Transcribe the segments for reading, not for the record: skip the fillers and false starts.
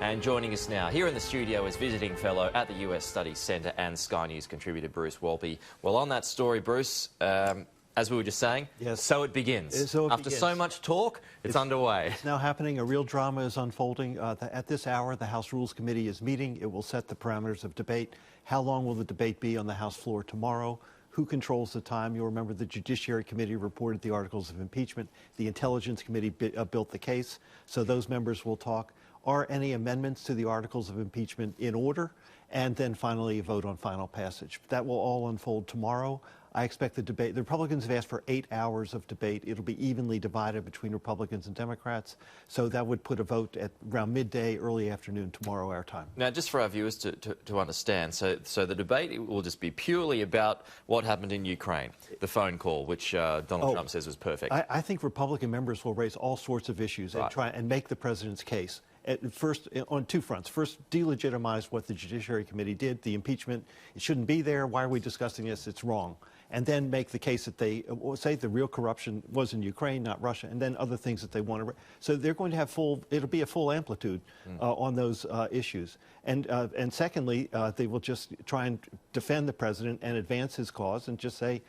And joining us now here in the studio is visiting fellow at the US Studies Centre and Sky News contributor Bruce Wolpe. Well, on that story, Bruce, as we were just saying, yes. So it begins. After so much talk, it's underway. It's now happening. A real drama is unfolding. At this hour, the House Rules Committee is meeting. It will set the parameters of debate. How long will the debate be on the House floor tomorrow? Who controls the time? You'll remember the Judiciary Committee reported the Articles of Impeachment. The Intelligence Committee built the case. So those members will talk. Are any amendments to the Articles of Impeachment in order? And then finally a vote on final passage. That will all unfold tomorrow. I expect the debate, the Republicans have asked for 8 hours of debate. It'll be evenly divided between Republicans and Democrats. So that would put a vote at around midday, early afternoon tomorrow, our time. Now, just for our viewers to understand, so the debate will just be purely about what happened in Ukraine, the phone call, which Donald Trump says was perfect. I think Republican members will raise all sorts of issues and try and make the president's case. First, on two fronts. First, delegitimize what the Judiciary Committee did, the impeachment. It shouldn't be there. Why are we discussing this? It's wrong. And then make the case that they say the real corruption was in Ukraine, not Russia, and then other things that they want to. So they're going to have it'll be a full amplitude on those issues. And secondly, they will just try and defend the president and advance his cause and just say,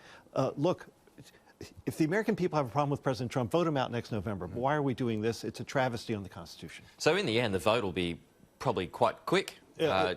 look, if the American people have a problem with President Trump, vote him out next November. But why are we doing this? It's a travesty on the Constitution. So in the end, the vote will be probably quite quick,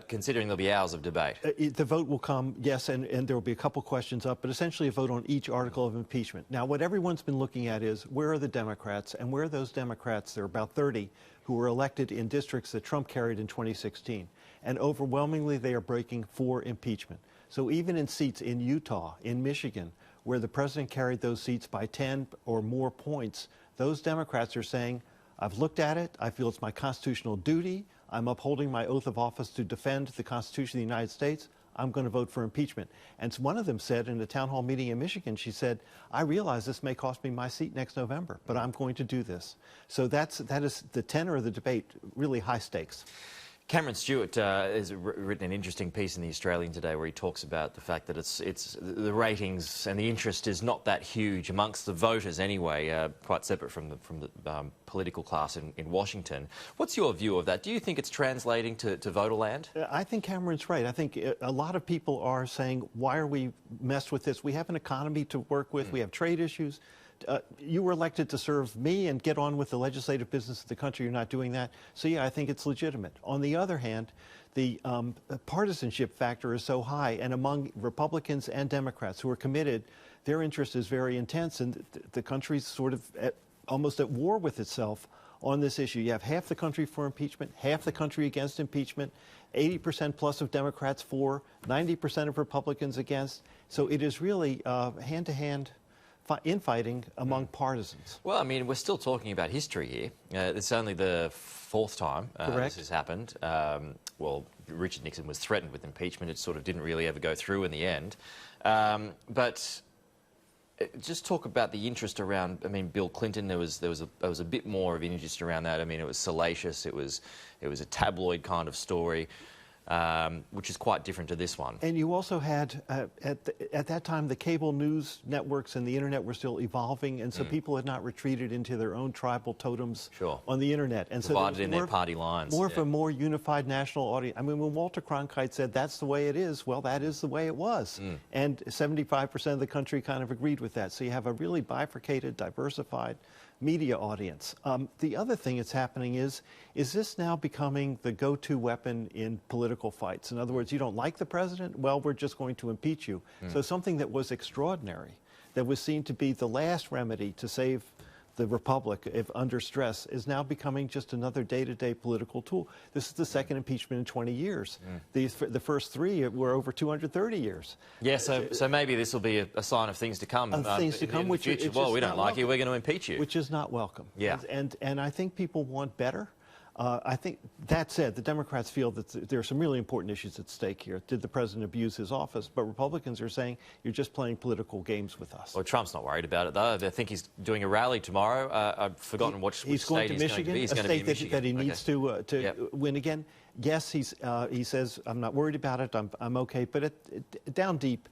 considering there'll be hours of debate. The vote will come, yes, and there will be a couple questions up, but essentially a vote on each article of impeachment. Now, what everyone's been looking at is where are the Democrats, and where are those Democrats, there are about 30, who were elected in districts that Trump carried in 2016. And overwhelmingly, they are breaking for impeachment. So even in seats in Utah, in Michigan, where the president carried those seats by 10 or more points, those Democrats are saying, I've looked at it, I feel it's my constitutional duty, I'm upholding my oath of office to defend the Constitution of the United States, I'm going to vote for impeachment. And one of them said in a town hall meeting in Michigan, she said, I realize this may cost me my seat next November, but I'm going to do this. So that is the tenor of the debate, really high stakes. Cameron Stewart has written an interesting piece in The Australian today where he talks about the fact that it's the ratings and the interest is not that huge amongst the voters anyway, quite separate from the political class in Washington. What's your view of that? Do you think it's translating to voterland? I think Cameron's right. I think a lot of people are saying, why are we messed with this? We have an economy to work with. We have trade issues. You were elected to serve me and get on with the legislative business of the country. You're not doing that. So, yeah, I think it's legitimate. On the other hand, the partisanship factor is so high, and among Republicans and Democrats who are committed, their interest is very intense, and the country's sort of almost at war with itself on this issue. You have half the country for impeachment, half the country against impeachment, 80% plus of Democrats for, 90% of Republicans against. So it is really hand-to-hand infighting among partisans. Well, I mean, we're still talking about history here. It's only the fourth time this has happened. Well, Richard Nixon was threatened with impeachment. It sort of didn't really ever go through in the end. But just talk about the interest around. I mean, Bill Clinton. There was a bit more of interest around that. I mean, it was salacious. It was a tabloid kind of story. Which is quite different to this one. And you also had, at that time, the cable news networks and the internet were still evolving, and so people had not retreated into their own tribal totems on the internet. And divided so in their party lines. More of a more unified national audience. I mean, when Walter Cronkite said, that's the way it is, well, that is the way it was. And 75% of the country kind of agreed with that. So you have a really bifurcated, diversified media audience. The other thing that's happening is this now becoming the go-to weapon in political fights? In other words, you don't like the president? Well, we're just going to impeach you. So something that was extraordinary, that was seen to be the last remedy to save the republic, if under stress, is now becoming just another day-to-day political tool. This is the second impeachment in 20 years. The first three were over 230 years. Yeah, so maybe this will be a sign of things to come. Things to come, which future. Well, we don't like you, we're going to impeach you. Which is not welcome. Yeah. And I think people want better. I think, that said, the Democrats feel that there are some really important issues at stake here. Did the president abuse his office? But Republicans are saying, you're just playing political games with us. Well, Trump's not worried about it, though. I think he's doing a rally tomorrow. I've forgotten which state he's going to be. He's going to be in Michigan. That he needs to win again. Yes, he says, I'm not worried about it, I'm okay. But down deep,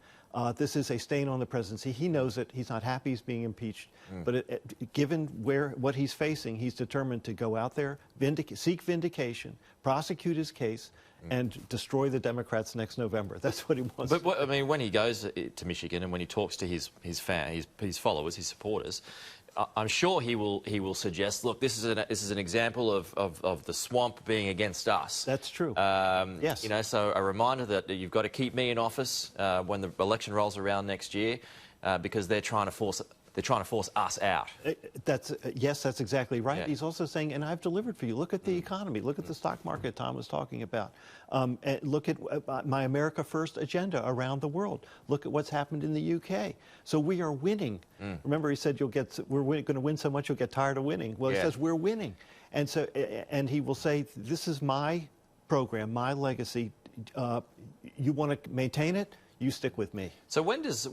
This is a stain on the presidency. He knows it. He's not happy he's being impeached. But given what he's facing, he's determined to go out there, seek vindication, prosecute his case, and destroy the Democrats next November. That's what he wants. But I mean, when he goes to Michigan and when he talks to his followers, his supporters, I'm sure he will suggest, look, this is an example of the swamp being against us. That's true. Yes. You know, so a reminder that you've got to keep me in office when the election rolls around next year, because they're trying to force us out. Yes, that's exactly right. Yeah. He's also saying, and I've delivered for you. Look at the economy. Look at the stock market Tom was talking about. And look at my America First agenda around the world. Look at what's happened in the UK. So we are winning. Remember, he said we're going to win so much you'll get tired of winning. Well, he says we're winning, and so he will say, this is my program, my legacy. You want to maintain it? You stick with me. So when does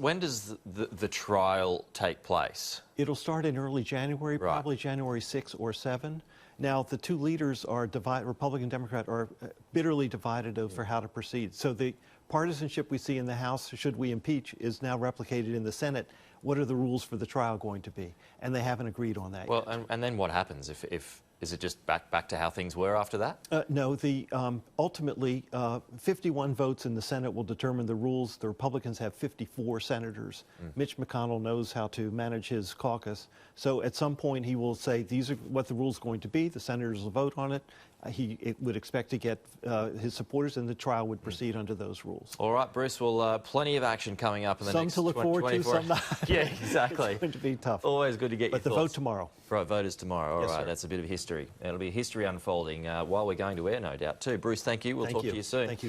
the trial take place? It'll start in early January, probably January 6 or 7. Now, the two leaders are Republican and Democrat, are bitterly divided over how to proceed. So the partisanship we see in the House, should we impeach, is now replicated in the Senate. What are the rules for the trial going to be? And they haven't agreed on that yet. Well, and then what happens if is it just back to how things were after that? No, ultimately, 51 votes in the Senate will determine the rules. The Republicans have 54 senators. Mitch McConnell knows how to manage his caucus. So at some point he will say, these are what the rules are going to be. The senators will vote on it. He would expect to get his supporters, and the trial would proceed under those rules. All right, Bruce. Well, plenty of action coming up in the next 24 Some to look forward to, some not. Yeah, exactly. It's going to be tough. Always good to get your thoughts. But the vote tomorrow. Right, vote is tomorrow. All Yes, right, sir. that's a bit of history. It'll be history unfolding while we're going to air, no doubt, too. Bruce, thank you. We'll talk to you soon. Thank you.